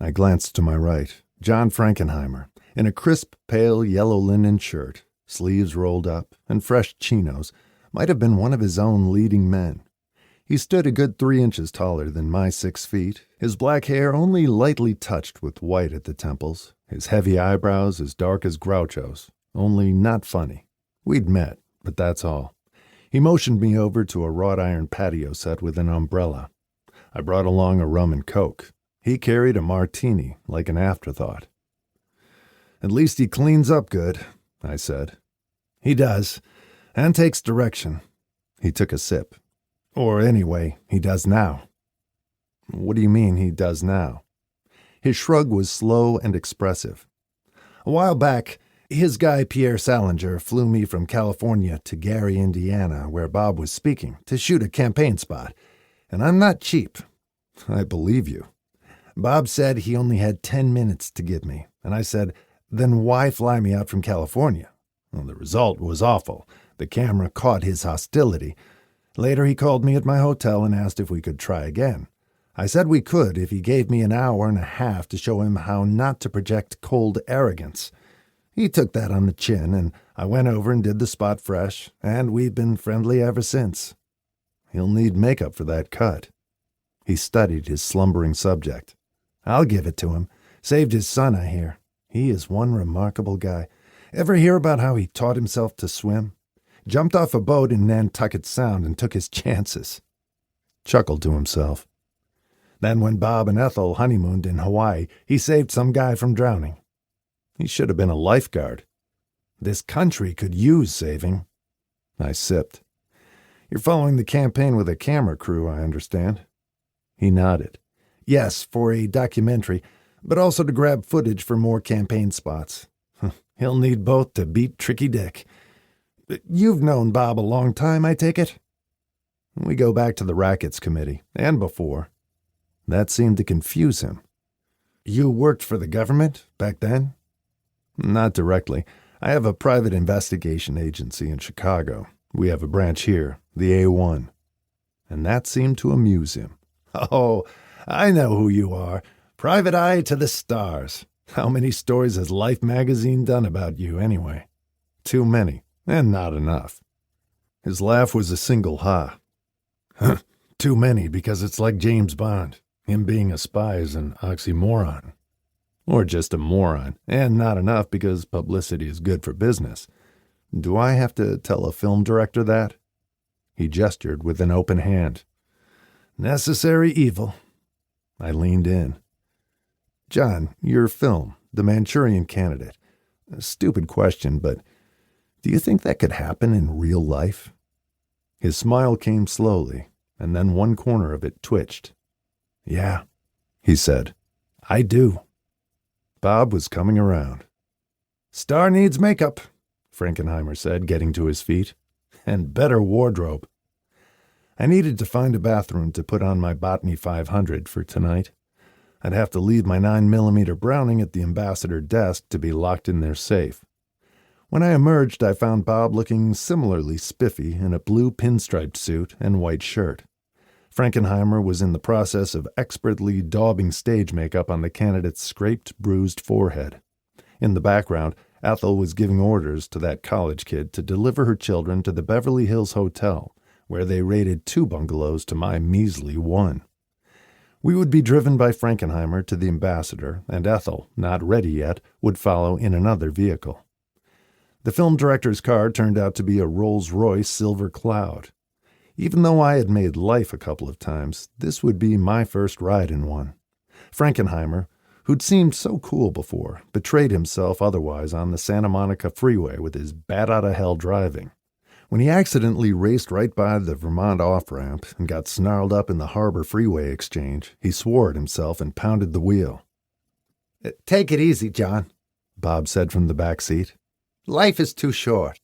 I glanced to my right. John Frankenheimer, in a crisp, pale yellow linen shirt, sleeves rolled up, and fresh chinos, might have been one of his own leading men. He stood a good 3 inches taller than my 6 feet, his black hair only lightly touched with white at the temples, his heavy eyebrows as dark as Groucho's, only not funny. We'd met, but that's all. He motioned me over to a wrought iron patio set with an umbrella. I brought along a rum and coke. He carried a martini, like an afterthought. "At least he cleans up good," I said. "He does, and takes direction." He took a sip. "Or anyway, he does now." "What do you mean he does now?" His shrug was slow and expressive. "A while back, his guy Pierre Salinger flew me from California to Gary, Indiana, where Bob was speaking, to shoot a campaign spot. And I'm not cheap." "I believe you." "Bob said he only had 10 minutes to give me, and I said, then why fly me out from California? Well, the result was awful. The camera caught his hostility. Later he called me at my hotel and asked if we could try again. I said we could if he gave me an hour and a half to show him how not to project cold arrogance. He took that on the chin, and I went over and did the spot fresh, and we've been friendly ever since." "He'll need makeup for that cut." He studied his slumbering subject. "I'll give it to him. Saved his son, I hear. He is one remarkable guy. Ever hear about how he taught himself to swim? Jumped off a boat in Nantucket Sound and took his chances." Chuckled to himself. "Then when Bob and Ethel honeymooned in Hawaii, he saved some guy from drowning." "He should have been a lifeguard." "This country could use saving." I sipped. "You're following the campaign with a camera crew, I understand." He nodded. "Yes, for a documentary, but also to grab footage for more campaign spots. He'll need both to beat Tricky Dick. You've known Bob a long time, I take it?" "We go back to the Rackets Committee, and before." That seemed to confuse him. "You worked for the government back then?" "Not directly. I have a private investigation agency in Chicago. We have a branch here, the A1. And that seemed to amuse him. "Oh, I know who you are. Private eye to the stars. How many stories has Life magazine done about you, anyway?" "Too many, and not enough." His laugh was a single ha. "Too many because it's like James Bond. Him being a spy is an oxymoron." "Or just a moron, and not enough because publicity is good for business. Do I have to tell a film director that?" He gestured with an open hand. "Necessary evil." I leaned in. "John, your film, The Manchurian Candidate. A stupid question, but do you think that could happen in real life?" His smile came slowly, and then one corner of it twitched. "Yeah," he said. "I do." Bob was coming around. "Star needs makeup," Frankenheimer said, getting to his feet. "And better wardrobe." I needed to find a bathroom to put on my Botany 500 for tonight. I'd have to leave my 9mm Browning at the ambassador desk to be locked in their safe. When I emerged, I found Bob looking similarly spiffy in a blue pinstriped suit and white shirt. Frankenheimer was in the process of expertly daubing stage makeup on the candidate's scraped, bruised forehead. In the background, Ethel was giving orders to that college kid to deliver her children to the Beverly Hills Hotel, where they rated 2 bungalows to my measly 1. We would be driven by Frankenheimer to the ambassador, and Ethel, not ready yet, would follow in another vehicle. The film director's car turned out to be a Rolls-Royce Silver Cloud. Even though I had made Life a couple of times, this would be my first ride in one. Frankenheimer, who'd seemed so cool before, betrayed himself otherwise on the Santa Monica freeway with his bat-out-of-hell driving. When he accidentally raced right by the Vermont off-ramp and got snarled up in the Harbor Freeway exchange, he swore at himself and pounded the wheel. "Take it easy, John," Bob said from the back seat. "Life is too short."